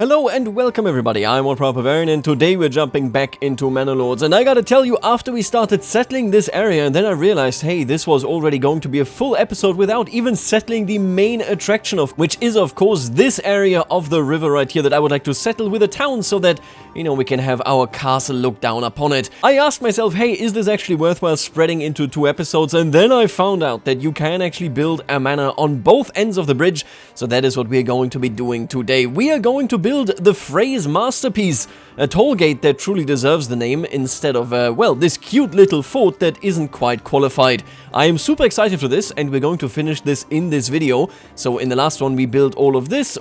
Hello and welcome everybody, I'm Barbarian and today we're jumping back into Manor Lords. And I gotta tell you, after we started settling this area and then I realized, hey, this was already going to be a full episode without even settling the main attraction of, which is of course this area of the river right here that I would like to settle with a town so that, you know, we can have our castle look down upon it. I asked myself, hey, is this actually worthwhile spreading into 2 episodes? And then I found out that you can actually build a manor on both ends of the bridge. So that is what we're going to be doing today. We are going to build the phrase masterpiece, a tollgate that truly deserves the name instead of, well, this cute little fort that isn't quite qualified. I am super excited for this and we're going to finish this in this video. So in the last one we built all of this,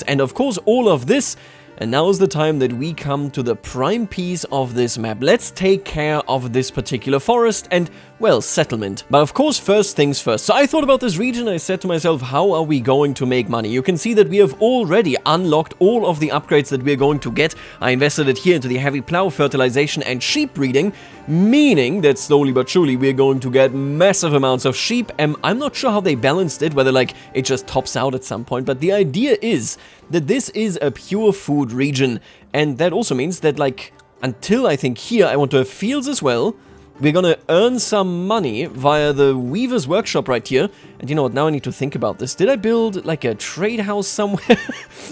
and of course all of this. And now is the time that we come to the prime piece of this map. Let's take care of this particular forest and, well, settlement. But of course, first things first. So I thought about this region, I said to myself, how are we going to make money? You can see that we have already unlocked all of the upgrades that we're going to get. I invested it here into the heavy plow, fertilization and sheep breeding, meaning that slowly but surely we're going to get massive amounts of sheep. I'm not sure how they balanced it, whether like it just tops out at some point, but the idea is that this is a pure food region, and that also means that, like, until I think here I want to have fields as well. We're gonna earn some money via the Weaver's Workshop right here. And you know what, now I need to think about this. Did I build like a trade house somewhere?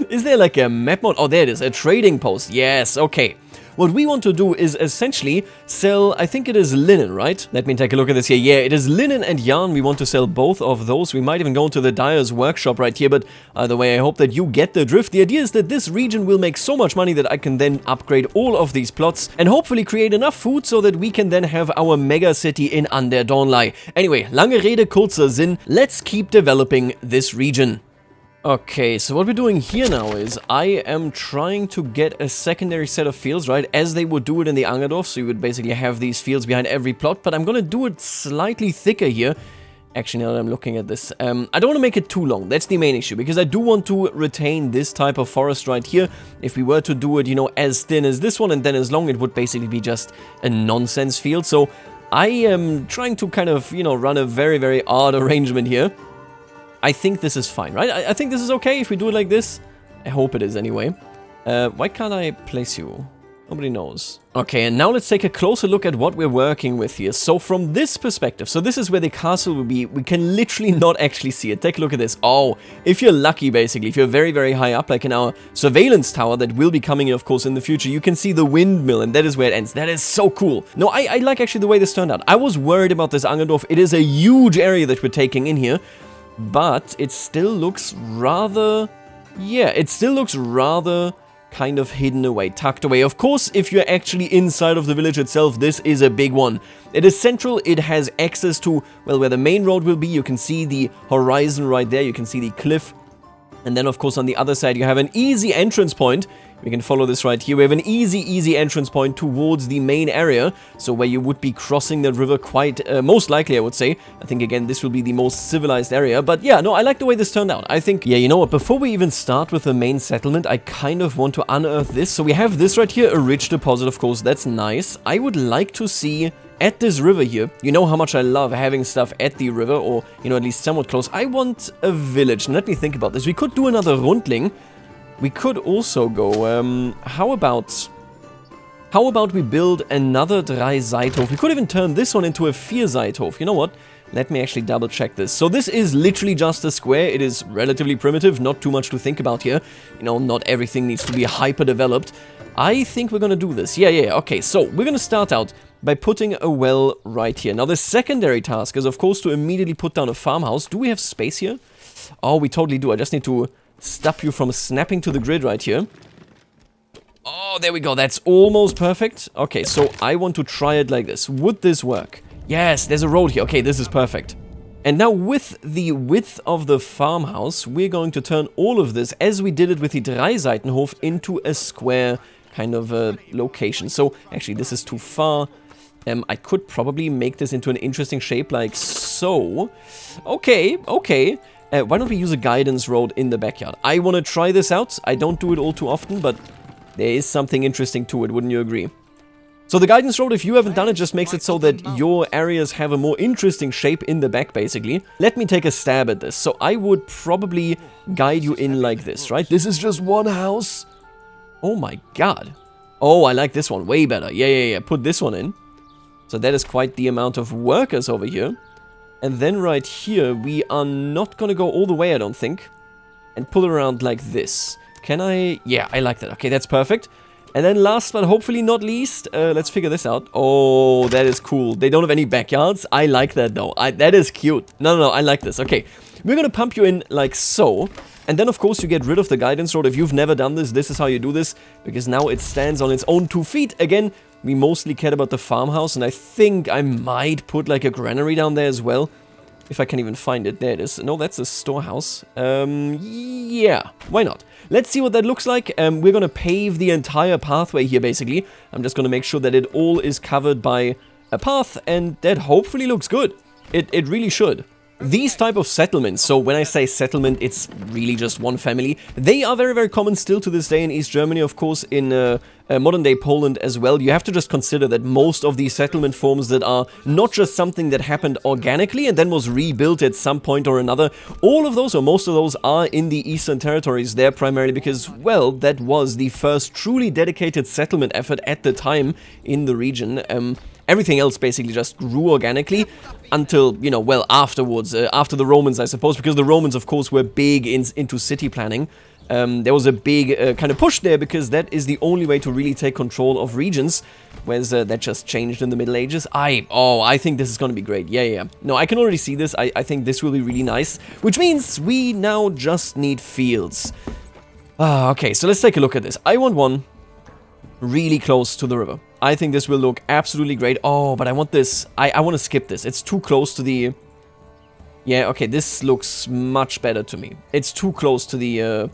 Is there like a map mod? Oh, there it is, a trading post. Yes, okay. What we want to do is essentially sell, I think it is linen, right? Let me take a look at this here. Yeah, it is linen and yarn. We want to sell both of those. We might even go to the dyer's workshop right here, but either way, I hope that you get the drift. The idea is that this region will make so much money that I can then upgrade all of these plots and hopefully create enough food so that we can then have our mega city in Under Dawnlight. Anyway, lange Rede, kurzer Sinn. Let's keep developing this region. Okay, so what we're doing here now is I am trying to get a secondary set of fields, right, as they would do it in the Angerdorf, so you would basically have these fields behind every plot, but I'm gonna do it slightly thicker here. Actually, now that I'm looking at this, I don't want to make it too long, that's the main issue, because I do want to retain this type of forest right here. If we were to do it, you know, as thin as this one and then as long, it would basically be just a nonsense field, so I am trying to kind of, you know, run a very, very odd arrangement here. I think this is fine, right? I think this is okay if we do it like this. I hope it is anyway. Why can't I place you? Nobody knows. Okay, and now let's take a closer look at what we're working with here. So from this perspective, so this is where the castle will be. We can literally not actually see it. Take a look at this. Oh, if you're lucky, basically, if you're very, very high up, like in our surveillance tower that will be coming in, of course, in the future, you can see the windmill, and that is where it ends. That is so cool. No, I like actually the way this turned out. I was worried about this Angerdorf. It is a huge area that we're taking in here. But it still looks rather, yeah, it still looks rather kind of hidden away, tucked away. Of course, if you're actually inside of the village itself, this is a big one. It is central, it has access to, well, where the main road will be. You can see the horizon right there, you can see the cliff. And then, of course, on the other side, you have an easy entrance point. We can follow this right here. We have an easy entrance point towards the main area. So where you would be crossing the river quite, most likely, I would say. I think, again, this will be the most civilized area. But yeah, no, I like the way this turned out. I think, yeah, you know what? Before we even start with the main settlement, I kind of want to unearth this. So we have this right here, a rich deposit, of course. That's nice. I would like to see at this river here, you know how much I love having stuff at the river, or, you know, at least somewhat close. I want a village. And let me think about this. We could do another Rundling. We could also go, how about we build another Drei-Seithof? We could even turn this one into a Vier-Seithof. You know what? Let me actually double check this. So this is literally just a square. It is relatively primitive, not too much to think about here. You know, not everything needs to be hyper-developed. I think we're gonna do this. Yeah, okay. So we're gonna start out by putting a well right here. Now the secondary task is, of course, to immediately put down a farmhouse. Do we have space here? Oh, we totally do. I just need to stop you from snapping to the grid right here. Oh, there we go. That's almost perfect. Okay, so I want to try it like this. Would this work? Yes, there's a road here. Okay, this is perfect. And now with the width of the farmhouse, we're going to turn all of this, as we did it with the Drei-Seitenhof, into a square kind of location. So actually, this is too far. I could probably make this into an interesting shape like so. Okay. Why don't we use a guidance road in the backyard? I want to try this out. I don't do it all too often, but there is something interesting to it, wouldn't you agree? So the guidance road, if you haven't done it, just makes it so that your areas have a more interesting shape in the back, basically. Let me take a stab at this. So I would probably guide you in like this, right? This is just one house. Oh my god. Oh, I like this one way better. Yeah. Put this one in. So that is quite the amount of workers over here. And then right here, we are not gonna go all the way, I don't think. And pull it around like this. Can I? Yeah, I like that. Okay, that's perfect. And then last but hopefully not least, let's figure this out. Oh, that is cool. They don't have any backyards. I like that though. That is cute. No, I like this. Okay, we're gonna pump you in like so. And then of course you get rid of the guidance rod. If you've never done this, this is how you do this. Because now it stands on its own 2 feet. Again, we mostly cared about the farmhouse. And I think I might put like a granary down there as well. If I can even find it. There it is. No, that's a storehouse. Yeah, why not? Let's see what that looks like. We're gonna pave the entire pathway here, basically. I'm just gonna make sure that it all is covered by a path, and that hopefully looks good. It really should. These type of settlements, so when I say settlement, it's really just one family. They are very, very common still to this day in East Germany, of course, in modern-day Poland as well. You have to just consider that most of these settlement forms that are not just something that happened organically and then was rebuilt at some point or another, all of those, or most of those, are in the Eastern territories there primarily because, well, that was the first truly dedicated settlement effort at the time in the region. Everything else basically just grew organically until, you know, well, afterwards, after the Romans, I suppose, because the Romans, of course, were big into city planning. There was a big kind of push there because that is the only way to really take control of regions, whereas that just changed in the Middle Ages. I think this is going to be great. Yeah. No, I can already see this. I think this will be really nice, which means we now just need fields. Okay, so let's take a look at this. I want one really close to the river. I think this will look absolutely great. Oh, but I want this. I want to skip this. It's too close to the... Yeah, okay, this looks much better to me. It's too close to the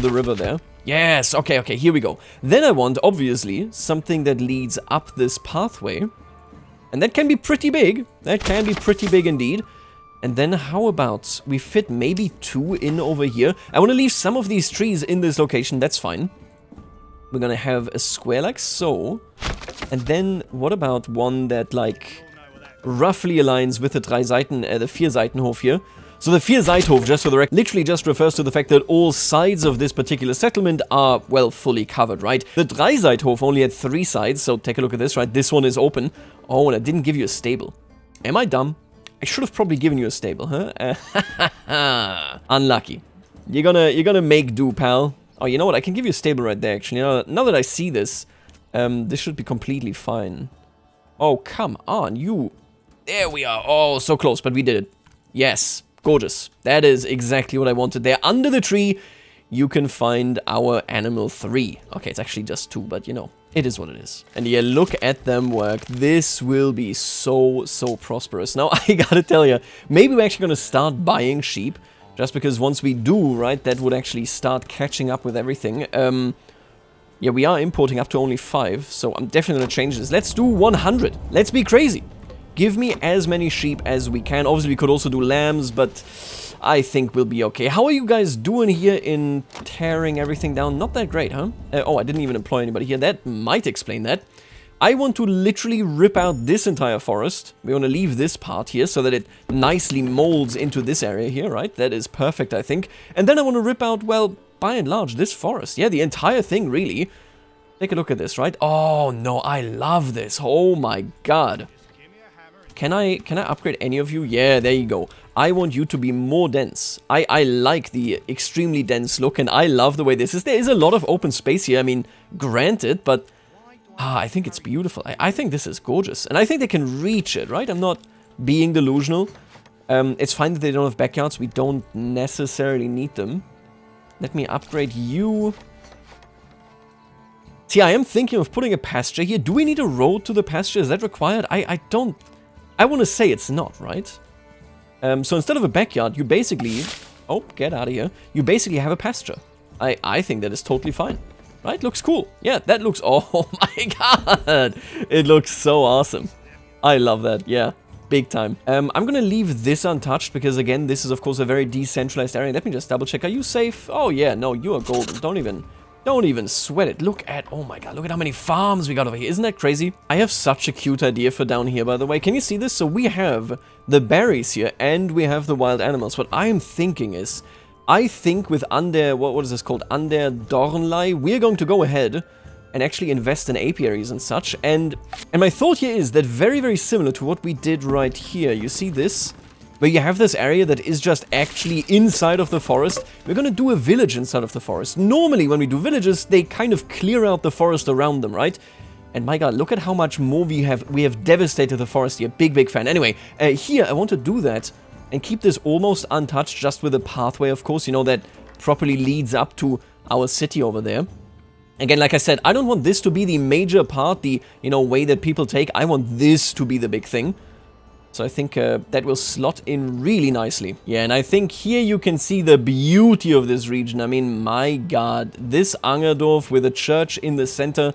river there. Yes, okay, here we go. Then I want, obviously, something that leads up this pathway. And that can be pretty big. That can be pretty big indeed. And then how about we fit maybe 2 in over here? I want to leave some of these trees in this location. That's fine. We're gonna have a square like so. And then what about one that like roughly aligns with the the Vierseitenhof here? So the Vierseithof, just for the record, literally just refers to the fact that all sides of this particular settlement are, well, fully covered, right? The Dreiseithof only had 3 sides, so take a look at this, right? This one is open. Oh, and I didn't give you a stable. Am I dumb? I should have probably given you a stable, huh? Unlucky. You're gonna make do, pal. Oh, you know what? I can give you a stable right there, actually. Now that I see this, this should be completely fine. Oh, come on, you. There we are. Oh, so close, but we did it. Yes, gorgeous. That is exactly what I wanted there. Under the tree, you can find our animal 3. Okay, it's actually just 2, but you know, it is what it is. And yeah, look at them work. This will be so prosperous. Now, I gotta tell you, maybe we're actually gonna start buying sheep. Just because once we do, right, that would actually start catching up with everything. Yeah, we are importing up to only 5, so I'm definitely going to change this. Let's do 100. Let's be crazy. Give me as many sheep as we can. Obviously, we could also do lambs, but I think we'll be okay. How are you guys doing here in tearing everything down? Not that great, huh? Oh, I didn't even employ anybody here. That might explain that. I want to literally rip out this entire forest. We want to leave this part here so that it nicely molds into this area here, right? That is perfect, I think. And then I want to rip out, well, by and large, this forest. Yeah, the entire thing, really. Take a look at this, right? Oh, no, I love this. Oh, my God. Can I upgrade any of you? Yeah, there you go. I want you to be more dense. I like the extremely dense look, and I love the way this is. There is a lot of open space here. I mean, granted, but... I think it's beautiful. I think this is gorgeous. And I think they can reach it, right? I'm not being delusional. It's fine that they don't have backyards. We don't necessarily need them. Let me upgrade you. See, I am thinking of putting a pasture here. Do we need a road to the pasture? Is that required? I don't... I want to say it's not, right? So instead of a backyard, you basically... Oh, get out of here. You basically have a pasture. I think that is totally fine. Right? Looks cool. Yeah, that looks... Oh my god! It looks so awesome. I love that. Yeah, big time. I'm gonna leave this untouched because, again, this is, of course, a very decentralized area. Let me just double check. Are you safe? Oh, yeah. No, you are golden. Don't even sweat it. Look at... Oh my god, look at how many farms we got over here. Isn't that crazy? I have such a cute idea for down here, by the way. Can you see this? So we have the berries here and we have the wild animals. What I am thinking is... I think with what is this called? Under Dornlei, we're going to go ahead and actually invest in apiaries and such. And my thought here is that very, very similar to what we did right here. You see this? Where you have this area that is just actually inside of the forest. We're gonna do a village inside of the forest. Normally, when we do villages, they kind of clear out the forest around them, right? And my god, look at how much more we have. We have devastated the forest here. Big, big fan. Anyway, here, I want to do that and keep this almost untouched, just with a pathway, of course, you know, that properly leads up to our city over there. Again, like I said, I don't want this to be the major part, the, you know, way that people take. I want this to be the big thing. So I think that will slot in really nicely. Yeah, and I think here you can see the beauty of this region. I mean, my god, this Angerdorf with a church in the center.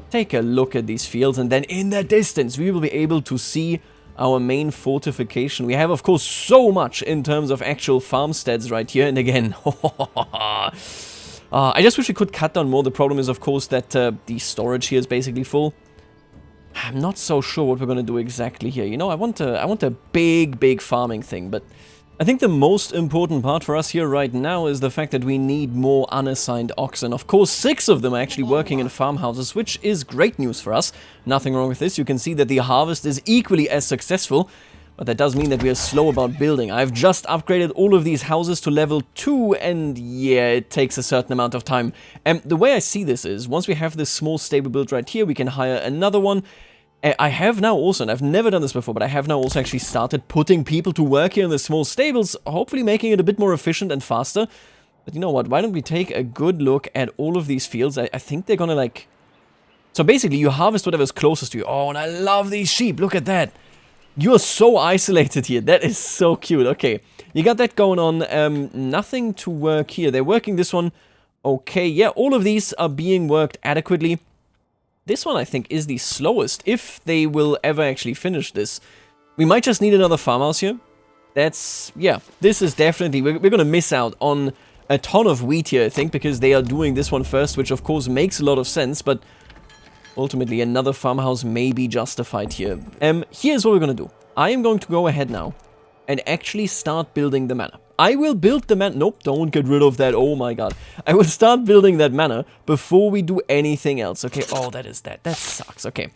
Take a look at these fields, and then in the distance we will be able to see our main fortification. We have, of course, so much in terms of actual farmsteads right here. And again, I just wish we could cut down more. The problem is, of course, that the storage here is basically full. I'm not so sure what we're going to do exactly here. You know, I want a big, big farming thing, but I think the most important part for us here right now is the fact that we need more unassigned oxen. Of course, 6 of them are actually working in farmhouses, which is great news for us. Nothing wrong with this. You can see that the harvest is equally as successful, but that does mean that we are slow about building. I've just upgraded all of these houses to level 2, and yeah, it takes a certain amount of time. And the way I see this is, once we have this small stable built right here, we can hire another one. I have now also, and I've never done this before, but I have now also actually started putting people to work here in the small stables, hopefully making it a bit more efficient and faster. But you know what, why don't we take a good look at all of these fields? I think they're gonna like... So basically, you harvest whatever's closest to you. Oh, and I love these sheep, look at that! You are so isolated here, that is so cute. Okay, you got that going on, nothing to work here. They're working this one. Okay, yeah, all of these are being worked adequately. This one, I think, is the slowest, if they will ever actually finish this. We might just need another farmhouse here. That's, yeah, this is definitely, we're going to miss out on a ton of wheat here, I think, because they are doing this one first, which of course makes a lot of sense, but ultimately another farmhouse may be justified here. Here's what we're going to do. I am going to go ahead now and actually start building the manor. I will build the manor. Nope, don't get rid of that. Oh my god. I will start building that manor before we do anything else. Okay, oh, that is that. That sucks. Okay.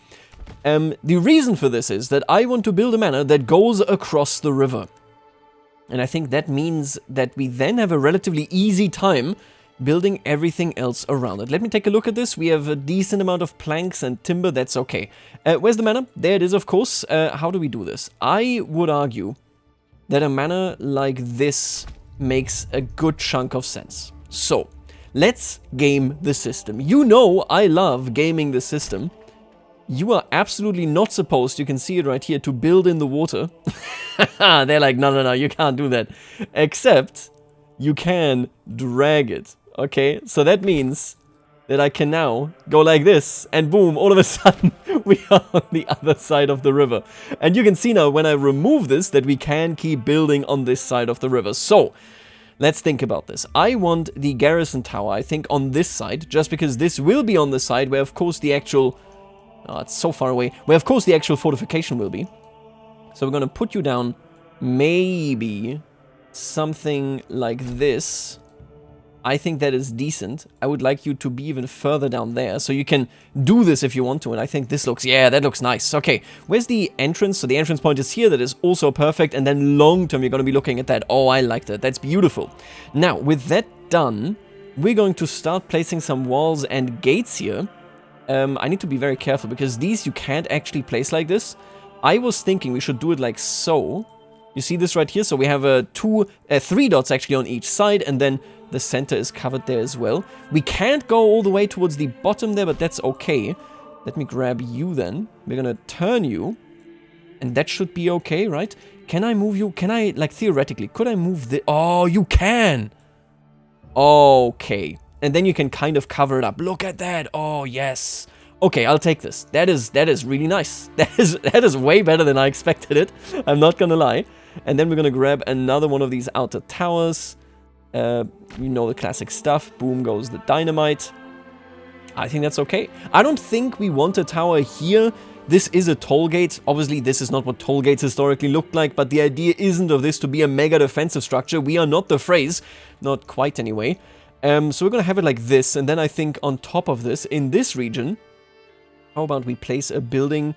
The reason for this is that I want to build a manor that goes across the river. And I think that means that we then have a relatively easy time building everything else around it. Let me take a look at this. We have a decent amount of planks and timber. That's okay. Where's the manor? There it is, of course. How do we do this? I would argue that a manor like this makes a good chunk of sense. So, let's game the system. You know I love gaming the system. You are absolutely not supposed, you can see it right here, to build in the water. They're like, no, you can't do that. Except, you can drag it. Okay, so that means that I can now go like this, and boom, all of a sudden, we are on the other side of the river. And you can see now, when I remove this, that we can keep building on this side of the river. So, let's think about this. I want the garrison tower, I think, on this side, just because this will be on the side where, of course, the actual... Oh, it's so far away. Where, of course, the actual fortification will be. So we're going to put you down, maybe something like this. I think that is decent. I would like you to be even further down there, so you can do this if you want to, and I think this looks, yeah, that looks nice. Okay, where's the entrance? So the entrance point is here, that is also perfect, and then long term you're going to be looking at that. Oh, I like that. That's beautiful. Now, with that done, we're going to start placing some walls and gates here. I need to be very careful, because these you can't actually place like this. I was thinking we should do it like so. You see this right here? So we have 3 dots actually on each side, and then the center is covered there as well. We can't go all the way towards the bottom there, but that's okay. Let me grab you then. We're gonna turn you, and that should be okay, right? Can I move you? Can I, like, theoretically, could I move the... Oh, you can! Okay. And then you can kind of cover it up. Look at that! Oh, yes! Okay, I'll take this. That is really nice. That is way better than I expected it. I'm not gonna lie. And then we're gonna grab another one of these outer towers. You know the classic stuff. Boom goes the dynamite. I think that's okay. I don't think we want a tower here This is a tollgate. Obviously, this is not what tollgates historically looked like, but the idea isn't of this to be a mega defensive structure. We are not the phrase. Not quite anyway. So we're going to have it like this, and then I think on top of this, in this region, how about we place a building?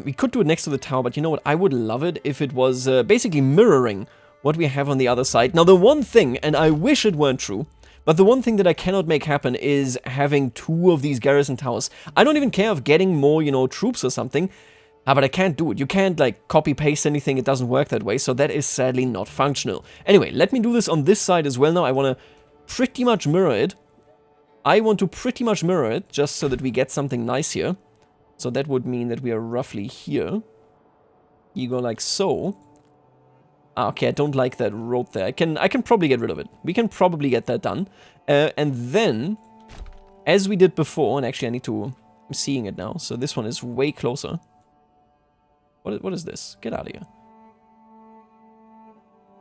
We could do it next to the tower, but you know what? I would love it if it was basically mirroring what we have on the other side. Now, the one thing, and I wish it weren't true, but the one thing that I cannot make happen is having 2 of these garrison towers. I don't even care of getting more, you know, troops or something, but I can't do it. You can't, like, copy-paste anything. It doesn't work that way, so that is sadly not functional. Anyway, let me do this on this side as well now. I want to pretty much mirror it. I want to pretty much mirror it, just so that we get something nice here. So that would mean that we are roughly here. You go like so. Ah, okay, I don't like that road there. I can probably get rid of it. We can probably get that done. And then, as we did before, and actually I'm seeing it now, so this one is way closer. What is this? Get out of here.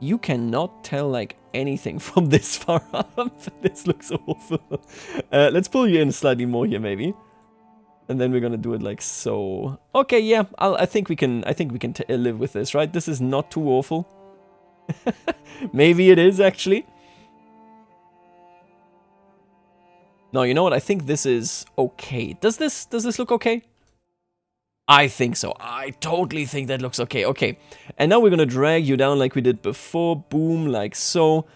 You cannot tell, like, anything from this far up. This looks awful. Let's pull you in slightly more here, maybe. And then we're gonna do it like so. Okay, yeah, I think we can live with this, right? This is not too awful. Maybe it is, actually. No, you know what? I think this is okay. Does this look okay? I think so. I totally think that looks okay. Okay. And now we're gonna drag you down like we did before. Boom, like so.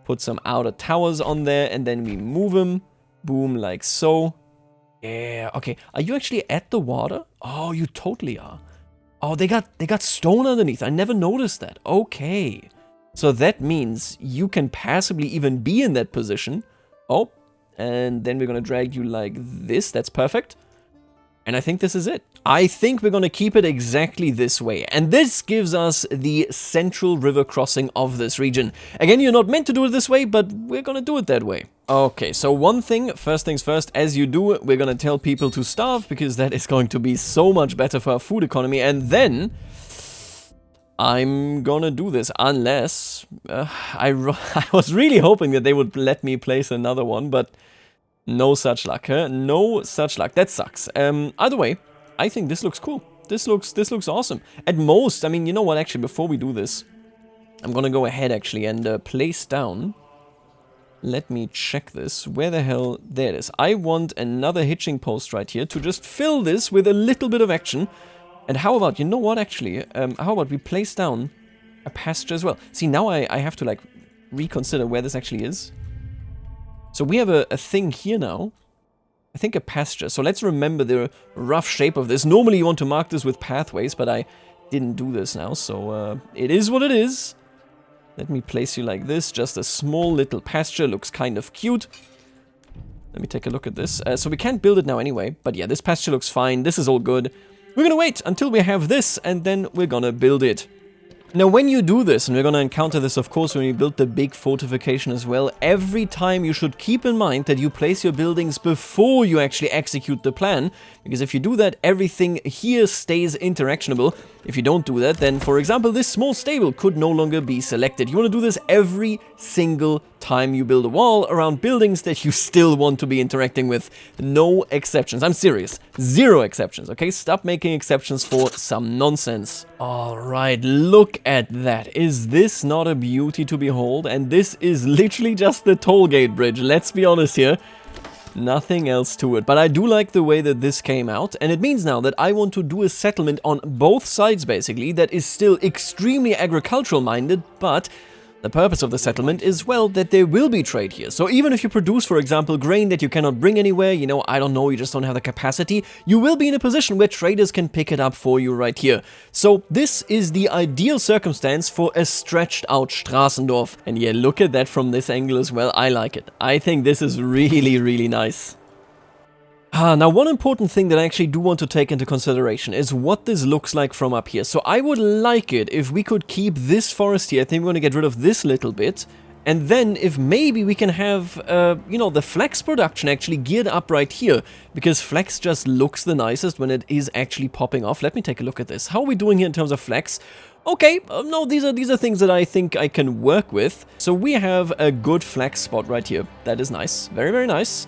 Put some outer towers on there, and then we move them. Boom, like so. Yeah, okay. Are you actually at the water? Oh, you totally are. Oh, they got stone underneath. I never noticed that. Okay. So that means you can passably even be in that position. Oh, and then we're gonna drag you like this. That's perfect. And I think this is it. I think we're going to keep it exactly this way. And this gives us the central river crossing of this region. Again, you're not meant to do it this way, but we're going to do it that way. Okay, so one thing, first things first, as you do, we're going to tell people to starve, because that is going to be so much better for our food economy. And then I'm going to do this, unless I was really hoping that they would let me place another one, but no such luck, huh? No such luck. That sucks. Either way, I think this looks cool. This looks awesome. At most, I mean, you know what, actually, before we do this, I'm gonna go ahead, actually, and place down. Let me check this. Where the hell? There it is. I want another hitching post right here to just fill this with a little bit of action. And how about, you know what, actually, how about we place down a pasture as well? See, now I have to, like, reconsider where this actually is. So we have a thing here now. I think a pasture. So let's remember the rough shape of this. Normally you want to mark this with pathways, but I didn't do this now. So it is what it is. Let me place you like this. Just a small little pasture. Looks kind of cute. Let me take a look at this. So we can't build it now anyway. But yeah, this pasture looks fine. This is all good. We're gonna wait until we have this, and then we're gonna build it. Now, when you do this, and we're going to encounter this, of course, when we build the big fortification as well, every time you should keep in mind that you place your buildings before you actually execute the plan, because if you do that, everything here stays interactionable. If you don't do that, then, for example, this small stable could no longer be selected. You want to do this every single time you build a wall around buildings that you still want to be interacting with. No exceptions. I'm serious. 0 exceptions, okay? Stop making exceptions for some nonsense. Alright, look at that. Is this not a beauty to behold? And this is literally just the tollgate bridge. Let's be honest here. Nothing else to it. But I do like the way that this came out. And it means now that I want to do a settlement on both sides, basically, that is still extremely agricultural minded, but the purpose of the settlement is, well, that there will be trade here. So even if you produce, for example, grain that you cannot bring anywhere, you know, I don't know, you just don't have the capacity, you will be in a position where traders can pick it up for you right here. So this is the ideal circumstance for a stretched out Straßendorf. And yeah, look at that from this angle as well. I like it. I think this is really, really nice. Now, one important thing that I actually do want to take into consideration is what this looks like from up here. So I would like it if we could keep this forest here. I think we're going to get rid of this little bit. And then if maybe we can have, you know, the flax production actually geared up right here. Because flax just looks the nicest when it is actually popping off. Let me take a look at this. How are we doing here in terms of flax? Okay, no, these are things that I think I can work with. So we have a good flax spot right here. That is nice. Very, very nice.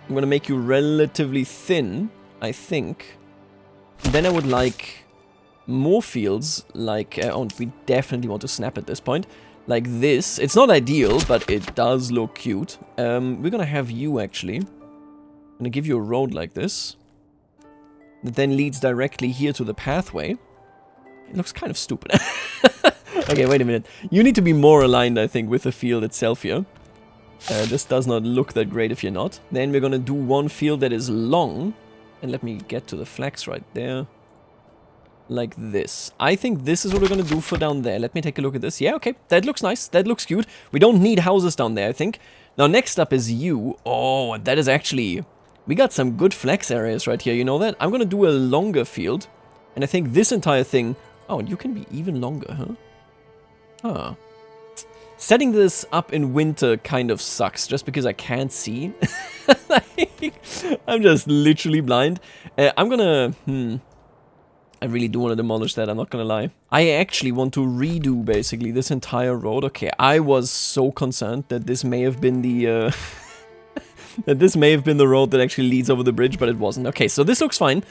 I'm gonna make you relatively thin, I think. Then I would like more fields, like, oh, we definitely want to snap at this point, like this. It's not ideal, but it does look cute. We're gonna have you, actually. I'm gonna give you a road like this. That then leads directly here to the pathway. It looks kind of stupid. Okay, wait a minute. You need to be more aligned, I think, with the field itself here. This does not look that great if you're not. Then we're gonna do one field that is long. And let me get to the flags right there. Like this. I think this is what we're gonna do for down there. Let me take a look at this. Yeah, okay. That looks nice. That looks cute. We don't need houses down there, I think. Now, next up is you. Oh, that is actually... We got some good flex areas right here, you know that? I'm gonna do a longer field. And I think this entire thing... Oh, and you can be even longer, huh? Huh. Setting this up in winter kind of sucks, just because I can't see. I'm just literally blind. I'm gonna... I really do want to demolish that, I'm not gonna lie. I actually want to redo, basically, this entire road. Okay, I was so concerned that this may have been the... that this may have been the road that actually leads over the bridge, but it wasn't. Okay, so this looks fine.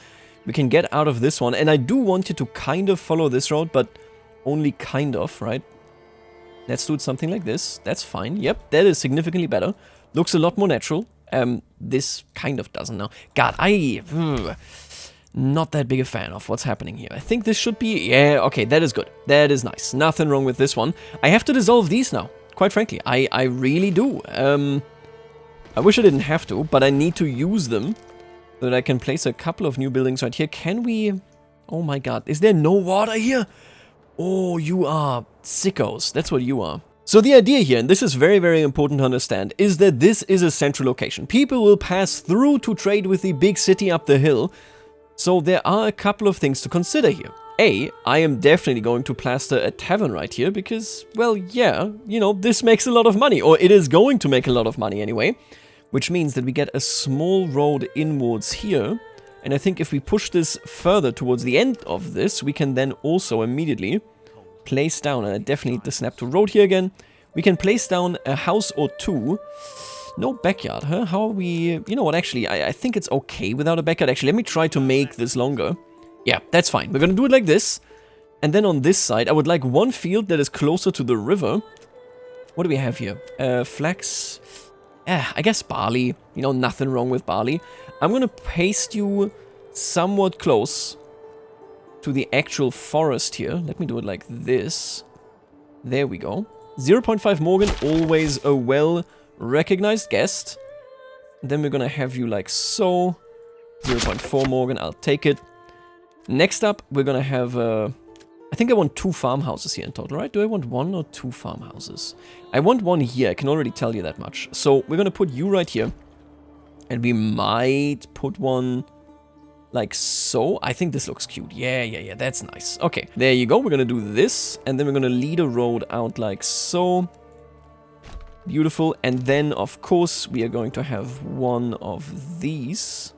We can get out of this one, and I do want you to kind of follow this road, but only kind of, right? Let's do it something like this. That's fine. Yep, that is significantly better. Looks a lot more natural. This kind of doesn't now. God, not that big a fan of what's happening here. I think this should be... Yeah, okay, that is good. That is nice. Nothing wrong with this one. I have to dissolve these now, quite frankly. I really do. I wish I didn't have to, but I need to use them so that I can place a couple of new buildings right here. Can we... Oh my god, is there no water here? Oh, you are sickos. That's what you are. So the idea here, and this is very, very important to understand, is that this is a central location. People will pass through to trade with the big city up the hill. So there are a couple of things to consider here. A, I am definitely going to plaster a tavern right here because, well, yeah, you know, this makes a lot of money, or it is going to make a lot of money anyway, which means that we get a small road inwards here, and I think if we push this further towards the end of this, we can then also immediately place down, and I definitely need the snap to road here again, we can place down a house or two. No backyard, huh? How are we... You know what, actually, I think it's okay without a backyard. Actually, let me try to make this longer. Yeah, that's fine. We're gonna do it like this. And then on this side, I would like one field that is closer to the river. What do we have here? Flax. I guess barley. You know, nothing wrong with barley. I'm gonna paste you somewhat close to the actual forest here. Let me do it like this. There we go. 0.5 Morgan, always a well-recognized guest. Then we're gonna have you like so. 0.4 Morgan, I'll take it. Next up, we're gonna have, I think I want 2 farmhouses here in total, right? Do I want 1 or 2 farmhouses? I want 1 here, I can already tell you that much. So, we're gonna put you right here. And we might put one like so. I think this looks cute. Yeah, that's nice. Okay, there you go. We're gonna do this. And then we're gonna lead a road out like so. Beautiful. And then, of course, we are going to have one of these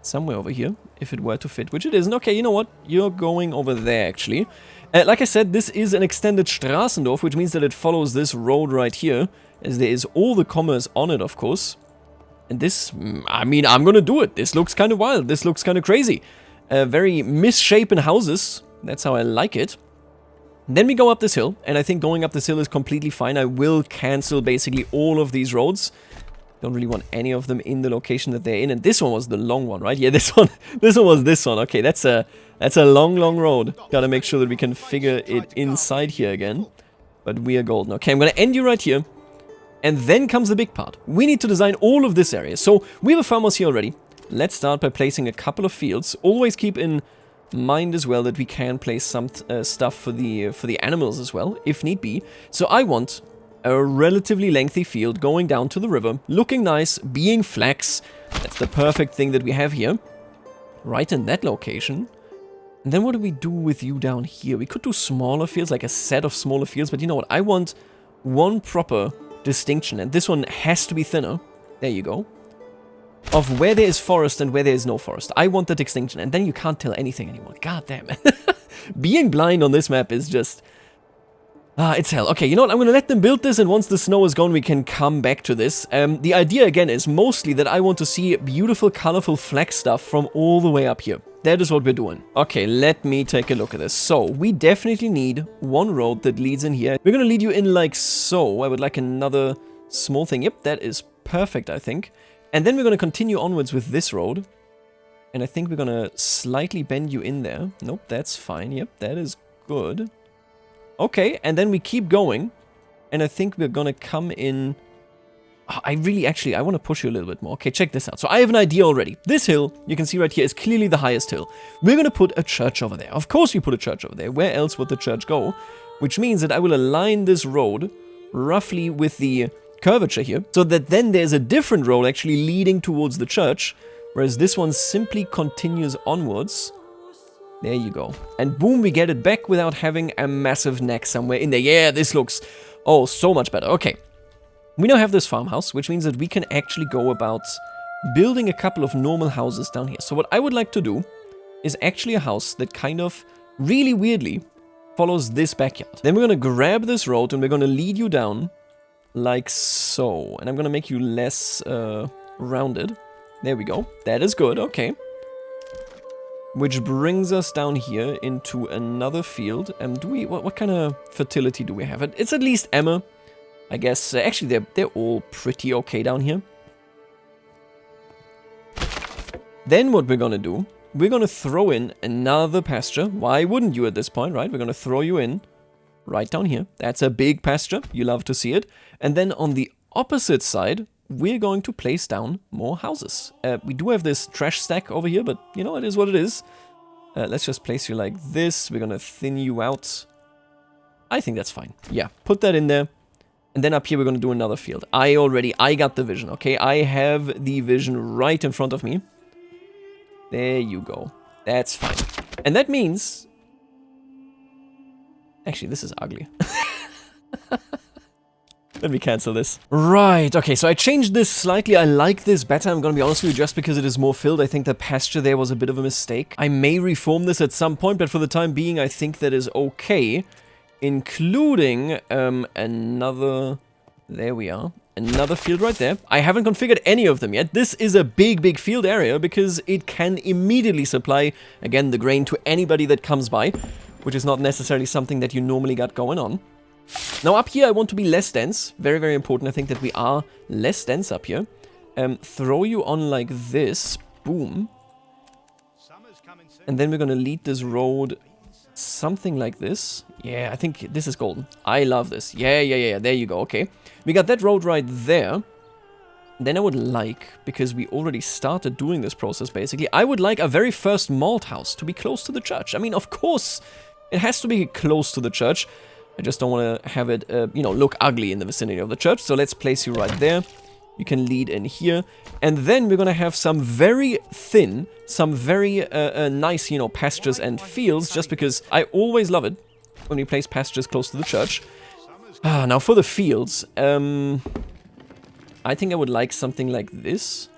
somewhere over here, if it were to fit, which it isn't. Okay, you know what? You're going over there, actually. Like I said, this is an extended Straßendorf, which means that it follows this road right here, as there is all the commerce on it, of course. And this, I mean, I'm gonna do it. This looks kind of wild. This looks kind of crazy. Very misshapen houses. That's how I like it. Then we go up this hill, and I think going up this hill is completely fine. I will cancel basically all of these roads. Don't really want any of them in the location that they're in. And this one was the long one, right? Yeah, this one was this one. Okay, that's a long, long road. Gotta make sure that we can figure it inside here again. But we are golden. Okay, I'm gonna end you right here. And then comes the big part. We need to design all of this area. So we have a farmhouse here already. Let's start by placing a couple of fields. Always keep in mind as well that we can place some stuff for the animals as well, if need be. So I want a relatively lengthy field going down to the river, looking nice, being flax. That's the perfect thing that we have here. Right in that location. And then what do we do with you down here? We could do smaller fields, like a set of smaller fields, but you know what? I want one proper distinction, and this one has to be thinner. There you go. Of where there is forest and where there is no forest. I want that distinction, and then you can't tell anything anymore. God damn it. Being blind on this map is just... it's hell. Okay, you know what? I'm gonna let them build this, and once the snow is gone, we can come back to this. The idea, again, is mostly that I want to see beautiful, colorful flag stuff from all the way up here. that is what we're doing. Okay, let me take a look at this. So, we definitely need one road that leads in here. We're gonna lead you in like so. I would like another small thing. Yep, that is perfect, I think. And then we're gonna continue onwards with this road. And I think we're gonna slightly bend you in there. Nope, that's fine. Yep, that is good. Okay, and then we keep going. And I think we're gonna come in... Oh, I want to push you a little bit more. Okay, check this out. So I have an idea already. This hill, you can see right here, is clearly the highest hill. We're gonna put a church over there. Of course we put a church over there. Where else would the church go? Which means that I will align this road roughly with the curvature here. So that then there's a different road actually leading towards the church. Whereas this one simply continues onwards. There you go. And boom, we get it back without having a massive neck somewhere in there. Yeah, this looks, oh, so much better. Okay. We now have this farmhouse, which means that we can actually go about building a couple of normal houses down here. So what I would like to do is actually a house that kind of really weirdly follows this backyard. Then we're going to grab this road and we're going to lead you down like so. And I'm going to make you less rounded. There we go. That is good. Okay. Which brings us down here into another field. What kind of fertility do we have? It's at least Emma. I guess, actually, they're all pretty okay down here. Then what we're gonna do, we're gonna throw in another pasture. Why wouldn't you at this point, right? We're gonna throw you in right down here. That's a big pasture. You love to see it. And then on the opposite side, we're going to place down more houses. We do have this trash stack over here, but, you know, it is what it is. Let's just place you like this. We're gonna thin you out. I think that's fine. Yeah, put that in there. And then up here, we're going to do another field. I got the vision, okay? I have the vision right in front of me. There you go. That's fine. And that means... Actually, this is ugly. Let me cancel this. Right, okay, so I changed this slightly. I like this better, I'm going to be honest with you, just because it is more filled. I think the pasture there was a bit of a mistake. I may reform this at some point, but for the time being, I think that is okay. Including another, there we are, another field right there. I haven't configured any of them yet. This is a big field area because it can immediately supply, again, the grain to anybody that comes by, which is not necessarily something that you normally got going on. Now up here, I want to be less dense. Very important. I think that we are less dense up here. Throw you on like this. Boom. And then we're going to lead this road something like this. Yeah, I think this is golden. I love this. Yeah. There you go. Okay. We got that road right there. Then I would like, because we already started doing this process basically, I would like a very first malt house to be close to the church. I mean, of course, it has to be close to the church. I just don't want to have it, look ugly in the vicinity of the church. So let's place you right there. You can lead in here. And then we're going to have some very thin, some very nice, pastures and fields, just because I always love it when we place pastures close to the church. Now for the fields, I think I would like something like this.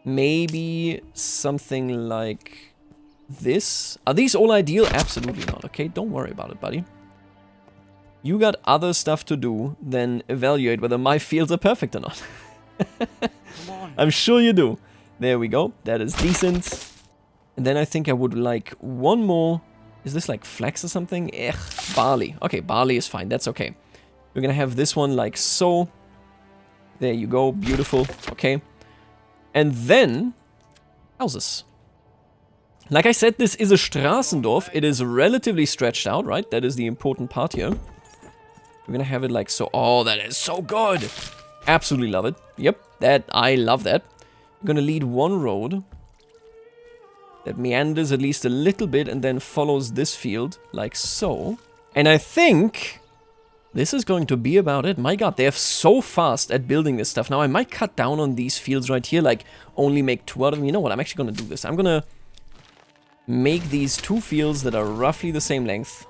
Maybe something like this. Are these all ideal? Absolutely not. Okay, don't worry about it, buddy. You got other stuff to do than evaluate whether my fields are perfect or not. I'm sure you do. There we go. That is decent. And then I think I would like one more. Is this like flax or something? Barley. Okay, barley is fine. That's okay. We're gonna have this one like so. There you go. Beautiful. Okay. And then houses. Like I said, this is a Straßendorf. It is relatively stretched out, right? That is the important part here. We're gonna have it like so. Oh, that is so good. Absolutely love it. Yep, I love that. We're gonna lead one road that meanders at least a little bit and then follows this field like so. And I think this is going to be about it. My god, they're so fast at building this stuff. Now, I might cut down on these fields right here, like only make 2 out of them. You know what? I'm actually gonna do this. I'm gonna make these 2 fields that are roughly the same length.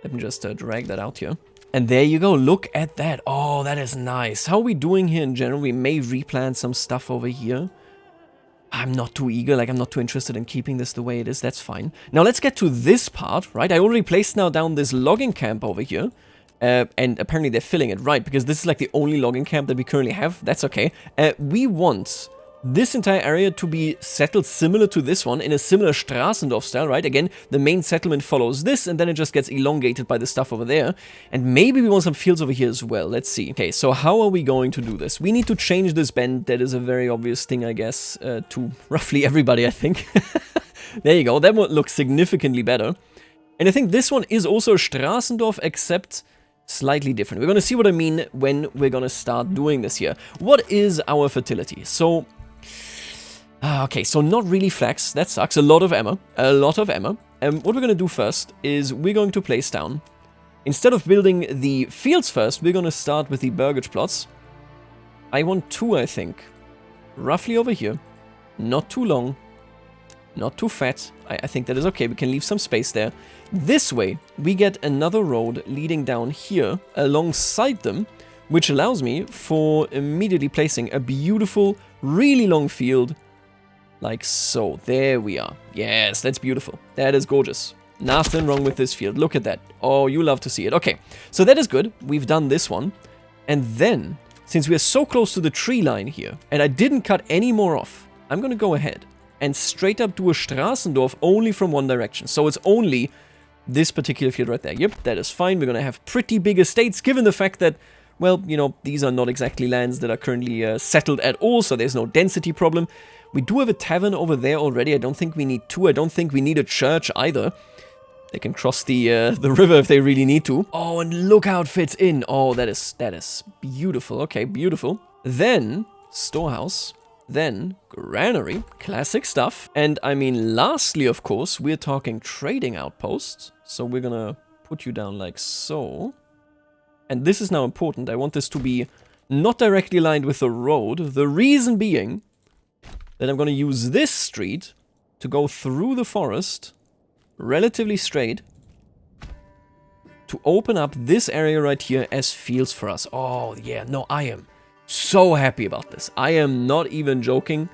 Let me just drag that out here. And there you go, look at that. Oh, that is nice. How are we doing here in general? We may replant some stuff over here. I'm not too eager, like I'm not too interested in keeping this the way it is, that's fine. Now let's get to this part, right? I already placed now down this logging camp over here. And apparently they're filling it, right? Because this is like the only logging camp that we currently have. That's okay. We want this entire area to be settled similar to this one, in a similar Straßendorf style, right? Again, the main settlement follows this, and then it just gets elongated by the stuff over there. And maybe we want some fields over here as well. Let's see. Okay, so how are we going to do this? We need to change this bend. That is a very obvious thing, I guess, to roughly everybody, I think. There you go. That one looks significantly better. And I think this one is also Straßendorf, except slightly different. We're going to see what I mean when we're going to start doing this here. What is our fertility? So, okay, so not really flax. That sucks. A lot of emmer. A lot of emmer. And what we're going to do first is we're going to place down. Instead of building the fields first, we're going to start with the burgage plots. I want 2, I think. Roughly over here. Not too long. Not too fat. I think that is okay. We can leave some space there. This way, we get another road leading down here alongside them, which allows me for immediately placing a beautiful, really long field like so. There we are. Yes, that's beautiful. That is gorgeous. Nothing wrong with this field. Look at that. Oh, you love to see it. Okay, so that is good. We've done this one. And then, since we are so close to the tree line here, and I didn't cut any more off, I'm going to go ahead and straight up do a Straßendorf only from one direction. So it's only this particular field right there. Yep, that is fine. We're going to have pretty big estates, given the fact that, well, you know, these are not exactly lands that are currently settled at all, so there's no density problem. We do have a tavern over there already. I don't think we need 2. I don't think we need a church either. They can cross the river if they really need to. Oh, and look how it fits in. Oh, that is beautiful. Okay, beautiful. Then, storehouse. Then, granary, classic stuff. And I mean, lastly, of course, we're talking trading outposts. So we're gonna put you down like so. And this is now important. I want this to be not directly aligned with the road. The reason being that I'm gonna use this street to go through the forest, relatively straight, to open up this area right here as fields for us. Oh, yeah, no, I am so happy about this. I am not even joking.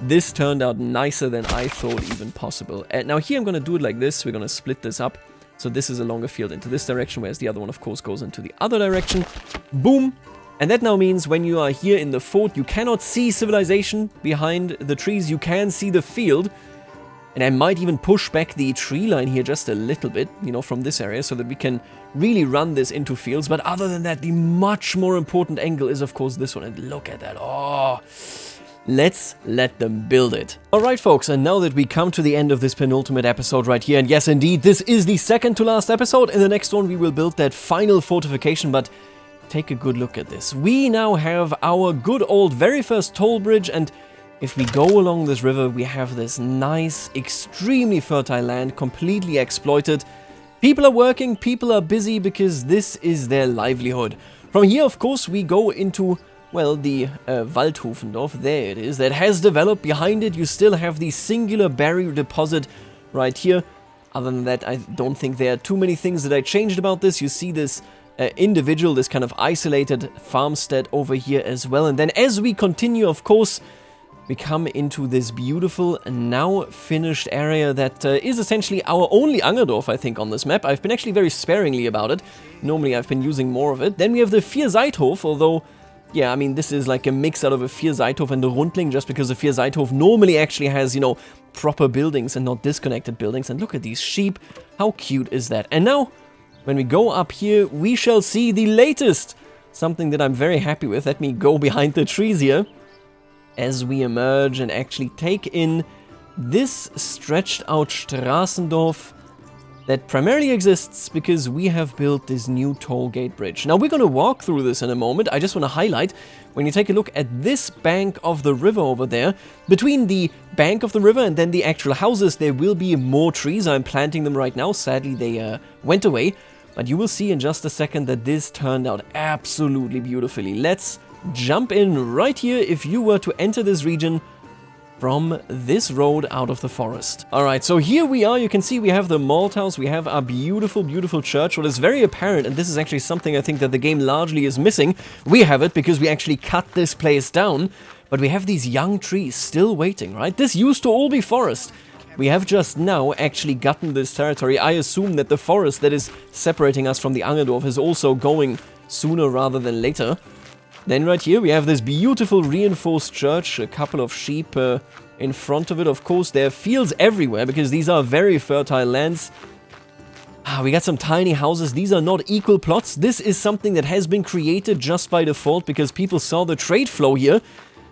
This turned out nicer than I thought even possible. And now here I'm going to do it like this. We're going to split this up. So this is a longer field into this direction, whereas the other one, of course, goes into the other direction. Boom. And that now means when you are here in the fort, you cannot see civilization behind the trees. You can see the field. And I might even push back the tree line here just a little bit, you know, from this area, so that we can really run this into fields. But other than that, the much more important angle is, of course, this one. And look at that. Oh, let's let them build it. Alright, folks, and now that we come to the end of this penultimate episode right here, and yes, indeed, this is the second to last episode. In the next one, we will build that final fortification, but take a good look at this. We now have our good old very first toll bridge, and if we go along this river, we have this nice, extremely fertile land, completely exploited. People are working, people are busy, because this is their livelihood. From here, of course, we go into, well, the Waldhofendorf. There it is. That has developed. Behind it, you still have the singular barrier deposit right here. Other than that, I don't think there are too many things that I changed about this. You see this individual, this kind of isolated farmstead over here as well. And then as we continue, of course, we come into this beautiful, now finished area that is essentially our only Angerdorf, I think, on this map. I've been actually very sparingly about it. Normally, I've been using more of it. Then we have the Vierseithof, although, yeah, I mean, this is like a mix out of a Vierseithof and a Rundling, just because the Vierseithof normally actually has, you know, proper buildings and not disconnected buildings. And look at these sheep. How cute is that? And now, when we go up here, we shall see the latest. Something that I'm very happy with. Let me go behind the trees here as we emerge and actually take in this stretched out Straßendorf that primarily exists because we have built this new tollgate bridge. Now we're going to walk through this in a moment. I just want to highlight, when you take a look at this bank of the river over there, between the bank of the river and then the actual houses, there will be more trees. I'm planting them right now. Sadly, they went away, but you will see in just a second that this turned out absolutely beautifully. Let's jump in right here if you were to enter this region from this road out of the forest. Alright, so here we are. You can see we have the Malthouse, we have our beautiful, beautiful church. What is very apparent, and this is actually something I think that the game largely is missing, we have it because we actually cut this place down, but we have these young trees still waiting, right? This used to all be forest. We have just now actually gotten this territory. I assume that the forest that is separating us from the Angerdorf is also going sooner rather than later. Then right here we have this beautiful reinforced church, a couple of sheep in front of it. Of course, there are fields everywhere because these are very fertile lands. We got some tiny houses. These are not equal plots. This is something that has been created just by default because people saw the trade flow here,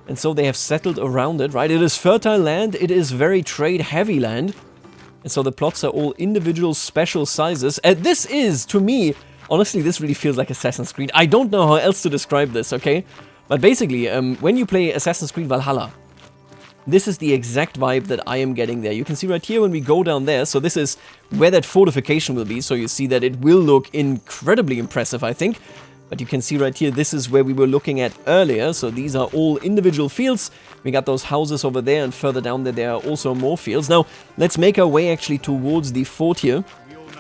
and so they have settled around it, right? It is fertile land. It is very trade-heavy land, and so the plots are all individual special sizes. And this is, to me, honestly, this really feels like Assassin's Creed. I don't know how else to describe this, okay? But basically, when you play Assassin's Creed Valhalla, this is the exact vibe that I am getting there. You can see right here when we go down there, so this is where that fortification will be, so you see that it will look incredibly impressive, I think. But you can see right here, this is where we were looking at earlier, so these are all individual fields. We got those houses over there, and further down there are also more fields. Now, let's make our way actually towards the fort here.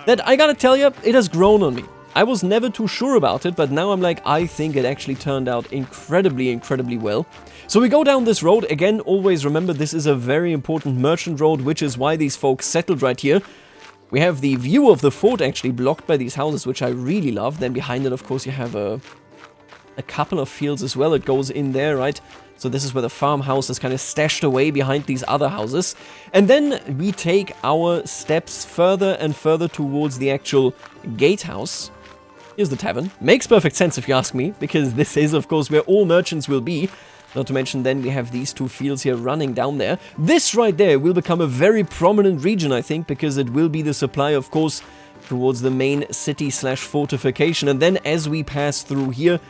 That, I gotta tell you, it has grown on me. I was never too sure about it, but now I'm like, I think it actually turned out incredibly well. So we go down this road. Again, always remember this is a very important merchant road, which is why these folks settled right here. We have the view of the fort actually blocked by these houses, which I really love. Then behind it, of course, you have a couple of fields as well. It goes in there, right? So this is where the farmhouse is kind of stashed away behind these other houses. And then we take our steps further and further towards the actual gatehouse. Here's the tavern. Makes perfect sense if you ask me, because this is, of course, where all merchants will be. Not to mention, then we have these two fields here running down there. This right there will become a very prominent region, I think, because it will be the supply, of course, towards the main city / fortification. And then as we pass through here,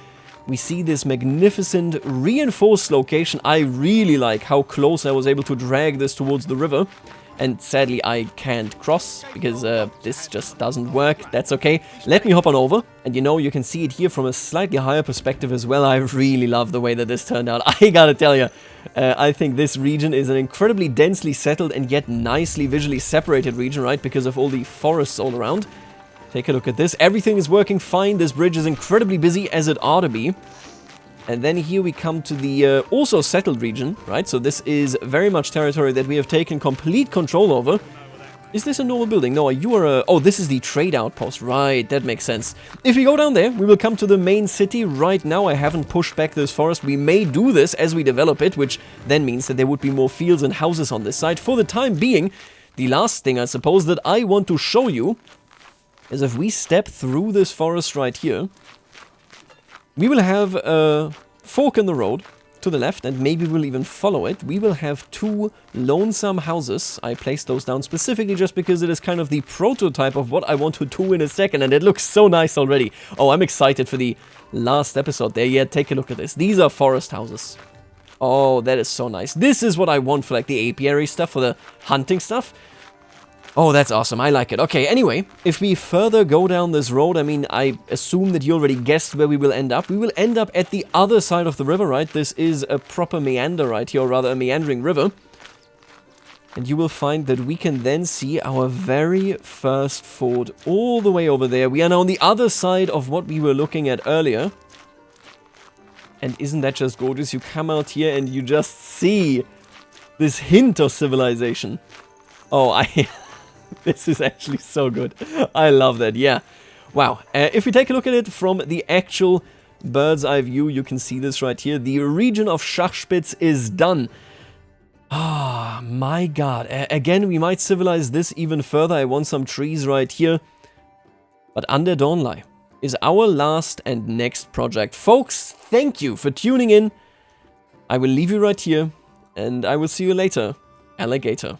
we see this magnificent reinforced location. I really like how close I was able to drag this towards the river. And sadly, I can't cross because this just doesn't work. That's okay. Let me hop on over. And you know, you can see it here from a slightly higher perspective as well. I really love the way that this turned out. I gotta tell you, I think this region is an incredibly densely settled and yet nicely visually separated region, right? Because of all the forests all around. Take a look at this. Everything is working fine. This bridge is incredibly busy, as it ought to be. And then here we come to the also settled region, right? So this is very much territory that we have taken complete control over. Is this a normal building? No, you are a... Oh, this is the trade outpost. Right, that makes sense. If we go down there, we will come to the main city. Right now, I haven't pushed back this forest. We may do this as we develop it, which then means that there would be more fields and houses on this side. For the time being, the last thing, I suppose, that I want to show you is if we step through this forest right here, we will have a fork in the road to the left, and maybe we'll even follow it. We will have two lonesome houses. I placed those down specifically just because it is kind of the prototype of what I want to do in a second, and it looks so nice already. Oh, I'm excited for the last episode there. Yeah, take a look at this. These are forest houses. Oh, that is so nice. This is what I want for like the apiary stuff, for the hunting stuff. Oh, that's awesome. I like it. Okay, anyway, if we further go down this road, I mean, I assume that you already guessed where we will end up. We will end up at the other side of the river, right? This is a proper meander right here, or rather a meandering river. And you will find that we can then see our very first fort all the way over there. We are now on the other side of what we were looking at earlier. And isn't that just gorgeous? You come out here and you just see this hint of civilization. Oh, this is actually so good. I love that, yeah. Wow. If we take a look at it from the actual bird's eye view, you can see this right here. The region of Schachspitz is done. Ah, my god. Again, we might civilize this even further. I want some trees right here. But Under Dawnlight is our last and next project. Folks, thank you for tuning in. I will leave you right here, and I will see you later, alligator.